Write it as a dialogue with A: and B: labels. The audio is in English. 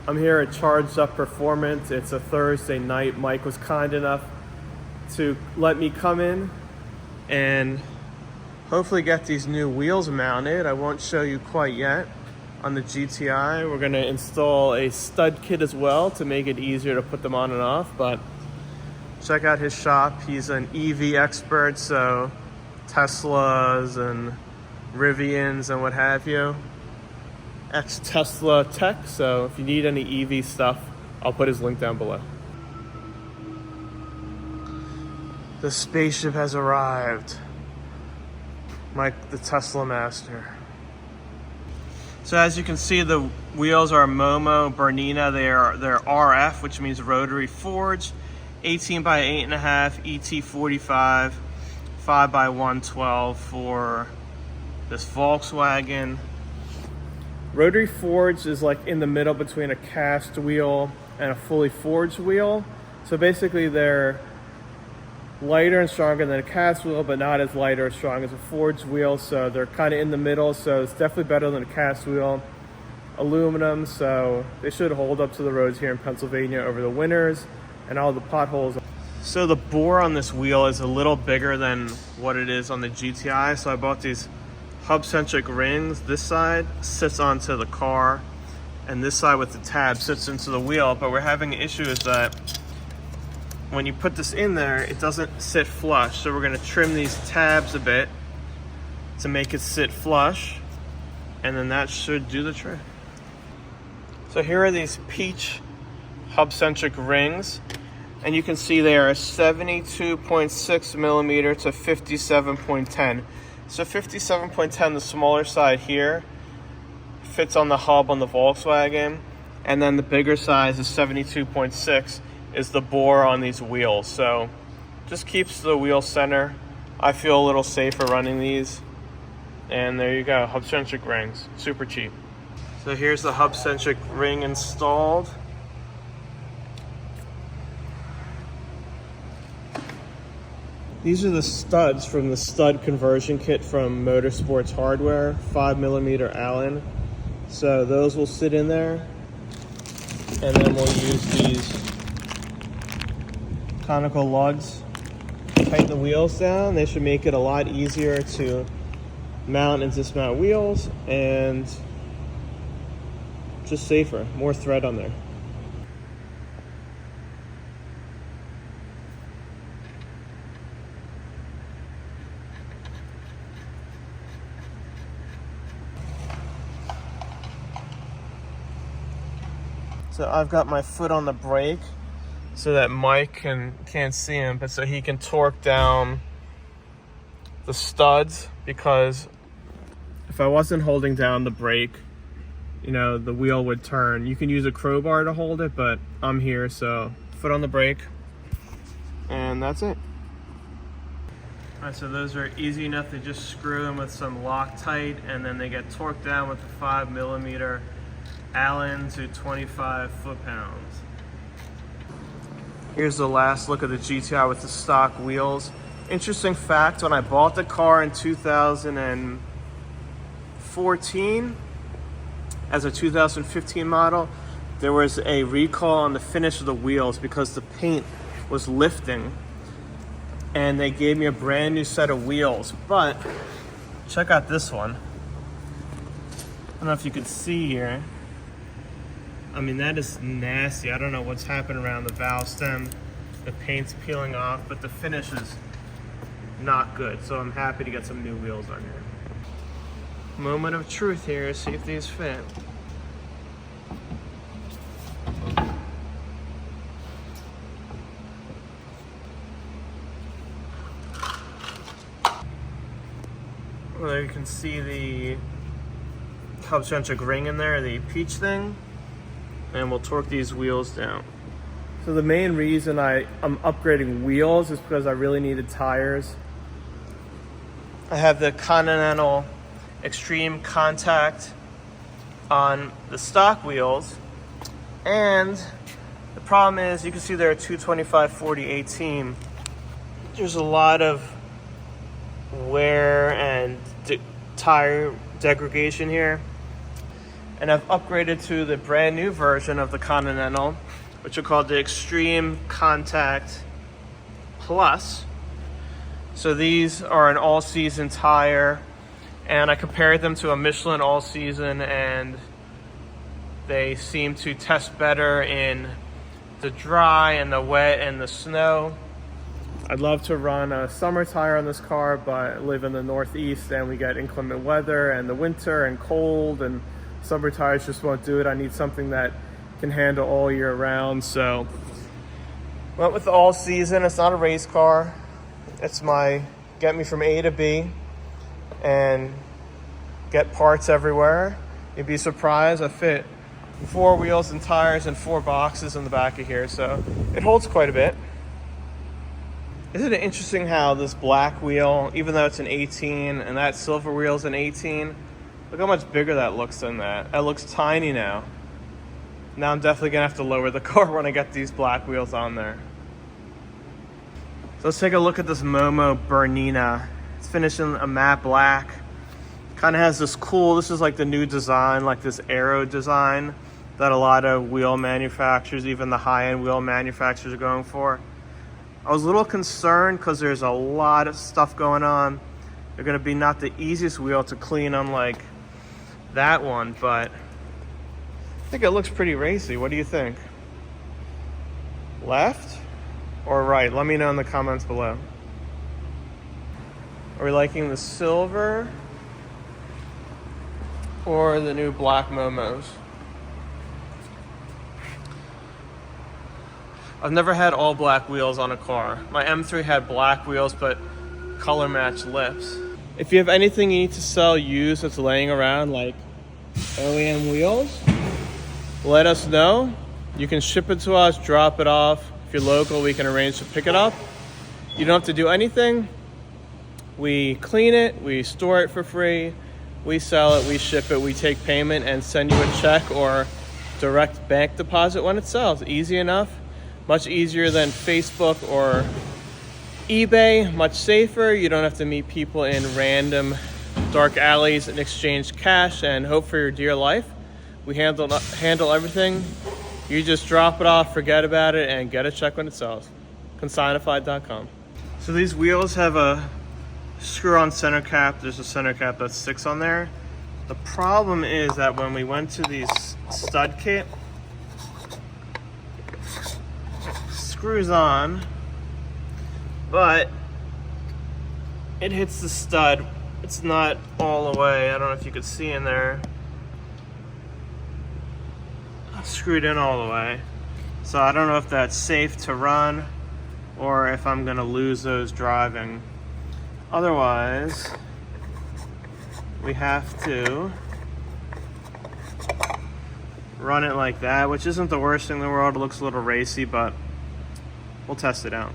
A: I'm here at Charged Up Performance. It's a Thursday night. Mike was kind enough to let me come in and hopefully get these new wheels mounted. I won't show you quite yet on the GTI. We're gonna install a stud kit as well to make it easier to put them on and off, but check out his shop. He's an EV expert, so Teslas and Rivians and what have you. Ex-Tesla tech, so if you need any EV stuff, I'll put his link down below. The spaceship has arrived. Mike, the Tesla master. So as you can see, the wheels are Momo Bernina. They're RF, which means rotary forged. 18 by 8.5 ET45, 5 by 112 for this Volkswagen. Rotary forged is like in the middle between a cast wheel and a fully forged wheel. So basically they're lighter and stronger than a cast wheel, but not as light or strong as a forged wheel. So they're kind of in the middle. So it's definitely better than a cast wheel. Aluminum, so they should hold up to the roads here in Pennsylvania over the winters and all the potholes. So the bore on this wheel is a little bigger than what it is on the GTI. So I bought these hub-centric rings. This side sits onto the car and this side with the tab sits into the wheel, but we're having an issue is that when you put this in there, it doesn't sit flush. So we're gonna trim these tabs a bit to make it sit flush, and then that should do the trick. So here are these peach hub-centric rings, and you can see they are 72.6 millimeter to 57.10. So 57.10, the smaller side here, fits on the hub on the Volkswagen, and then the bigger size is 72.6 is the bore on these wheels. So just keeps the wheel center. I feel a little safer running these. And there you go, hub-centric rings, super cheap. So here's the hub-centric ring installed. These are the studs from the stud conversion kit from Motorsports Hardware, 5mm Allen. So those will sit in there, and then we'll use these conical lugs to tighten the wheels down. They should make it a lot easier to mount and dismount wheels, and just safer, more thread on there. So I've got my foot on the brake so that Mike can't see him, but so he can torque down the studs, because if I wasn't holding down the brake, you know, the wheel would turn. You can use a crowbar to hold it, but I'm here, so foot on the brake, and that's it. All right, so those are easy enough to just screw them with some Loctite, and then they get torqued down with the 5mm Allen to 25 foot-pounds. Here's the last look at the GTI with the stock wheels. Interesting fact, when I bought the car in 2014, as a 2015 model, there was a recall on the finish of the wheels because the paint was lifting, and they gave me a brand new set of wheels. But check out this one. I don't know if you can see here. I mean, that is nasty. I don't know what's happened around the valve stem. The paint's peeling off, but the finish is not good. So I'm happy to get some new wheels on here. Moment of truth here, see if these fit. Well, there you can see the hub-centric ring in there, the peach thing. And we'll torque these wheels down. So the main reason I'm upgrading wheels is because I really needed tires. I have the Continental Extreme Contact on the stock wheels, and the problem is, you can see there are 225/40/18. There's a lot of wear and tire degradation here. and I've upgraded to the brand new version of the Continental, which are called the Extreme Contact Plus. So these are an all-season tire, and I compared them to a Michelin all-season, and they seem to test better in the dry and the wet and the snow. I'd love to run a summer tire on this car, but I live in the Northeast and we get inclement weather and the winter and cold, and summer tires just won't do it. I need something that can handle all year round. So went with the all season. It's not a race car. It's my get me from A to B and get parts everywhere. You'd be surprised. I fit 4 wheels and tires and 4 boxes in the back of here, so it holds quite a bit. Isn't it interesting how this black wheel, even though it's an 18 and that silver wheel is an 18, look how much bigger that looks than that. That looks tiny now. Now I'm definitely gonna have to lower the car when I get these black wheels on there. So let's take a look at this Momo Bernina. It's finished in a matte black. Kind of has this cool, this is like the new design, like this aero design that a lot of wheel manufacturers, even the high-end wheel manufacturers, are going for. I was a little concerned because there's a lot of stuff going on. They're going to be not the easiest wheel to clean, unlike that one, but I think it looks pretty racy. What do you think? Left or right? Let me know in the comments below. Are we liking the silver or the new black Momos? I've never had all black wheels on a car. My M3 had black wheels, but color matched lips. If you have anything you need to sell used that's laying around, like OEM wheels, let us know. You can ship it to us, drop it off. If you're local, we can arrange to pick it up. You don't have to do anything. We clean it, we store it for free, we sell it, we ship it, we take payment and send you a check or direct bank deposit when it sells. Easy enough. Much easier than Facebook or eBay, much safer. You don't have to meet people in random dark alleys and exchange cash and hope for your dear life. We handle everything. You just drop it off, forget about it, and get a check when it sells. Consignified.com. So these wheels have a screw-on center cap. There's a center cap that sticks on there. The problem is that when we went to these stud kit, screws on, but it hits the stud. It's not all the way. I don't know if you could see in there. Screwed in all the way. So I don't know if that's safe to run or if I'm gonna lose those driving. Otherwise, we have to run it like that, which isn't the worst thing in the world. It looks a little racy, but we'll test it out.